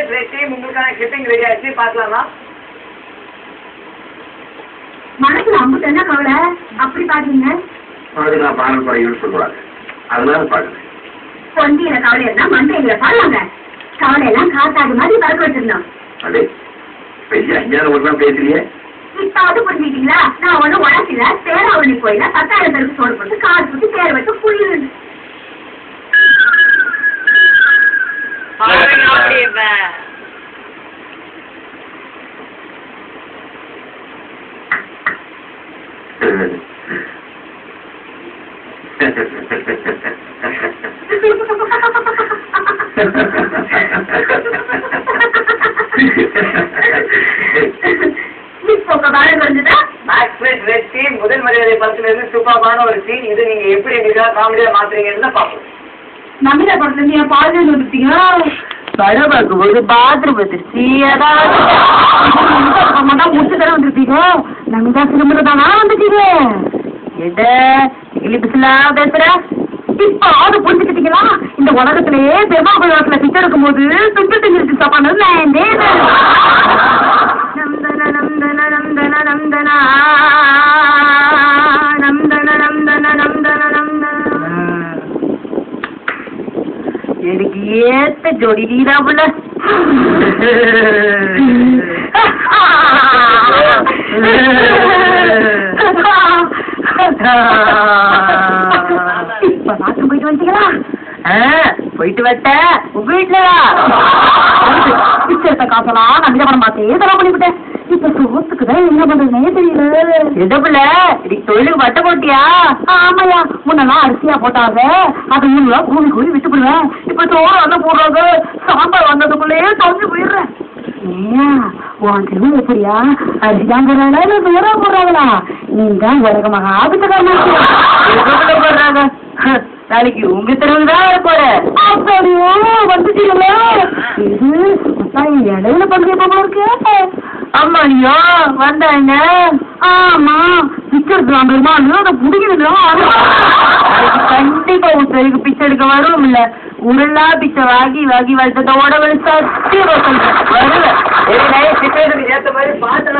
உங்களுக்கான kidding ready ஆச்சு, பார்க்கலாமா? மனசுல அம்புட்டு என்ன கவலை அப்படி பாத்தீங்க? அதுக்கு நான் பாடல் பாடிக்கணும்னு சொல்லுவாங்க, அதனால பாடுறேன். பொந்தியில கவலை இருந்தா மண்டையில பாடலாங்க. கவலை எல்லாம் காத்தாடி மாதிரி பறக்க வச்சிருந்தோம். அதே பெரிய அஞ்சாறு ஒன்றும் பேசுறியே. இப்பாவது புரிஞ்சுக்கிட்டீங்களா? நான் ஒண்ணு உழைக்கல, பேராவளி கோயில 10,000 பேருக்கு சோறு போட்டு கால் சுத்தி பேர் வச்சு புரியுது. முதல் மரியாதை படத்துல இருந்து சூப்பரான ஒரு சீன். இது நீங்க எப்படி எங்களுக்காக காமெடியா மாத்துறீங்கன்னு தான் பாப்போம். நம்பிதா படத்துல இருந்து என் பால் வந்துட்டீங்க. படம் பார்க்கும்போது பாத்ரூம் வந்துருச்சு, அதான் முடிச்சு தர வந்துருப்பீங்க. நம்பிதா சிறுமுறைதானா வந்துட்டீங்க? எட இலிபிஸ்லாம் பேசுற. இப்பாவது புரிஞ்சுக்கிட்டீங்களா? இந்த உலகத்திலேயே பெருமாபுரத்துல பிச்சை எடுக்கும் போது சுட்டு செஞ்சிருக்கு சாப்பாடு நந்தன நந்தன நந்தன நந்தனா நந்தன நந்தன நந்தன நந்தன. எனக்கு ஏத்த ஜோடி நீராவுல. இப்ப பாத்ரூம் போயிட்டு வந்துட்டீங்களா? போயிட்டு வட்ட உங்க வீட்டுலயா? பிச்சை காசலாம் நம்பிக்கை படம் பார்த்தே தரா பண்ணிவிட்டேன். இப்ப சோத்துக்குதான் என்ன பண்றதுனே தெரியல. எதப்புல இன்னைக்கு தொழிலுக்கு வட்ட போட்டியா? ஆமாயா, முன்னெல்லாம் அரிசியா போட்டாங்க, அது 3 ரூபா கூலி கூலி விட்டுப்படுவேன். இப்ப சோறு வந்து போடுறாங்க, சாம்பார் வந்ததுக்குள்ளேயே தொலைஞ்சு போயிடுறேன். உன் தெருவு எப்படியா? அரிசிதான் போடுறாங்களா இல்ல வேற போடுறாங்களா? நீங்க உலக மகா போடுறாங்க. நாளைக்கு உங்க தெருவுக்கு தான் போற. அப்படியே வந்துட்டீங்களா? இது இடையில பண்ற இருக்கு. அம்மாடியோ வந்தாங்க. ஆமா, பிச்சை எடுக்கலாம் பெருமாள் அதை புடிக்கணும். கண்டிப்பா உன் தெருக்கு பிச்சை எடுக்க வரும் இல்ல. உருளா பிச்சை வாங்கி வாங்கி வளர்த்ததோட சத்தியம் வருவேன். ஏத்த மாதிரி பாட்டு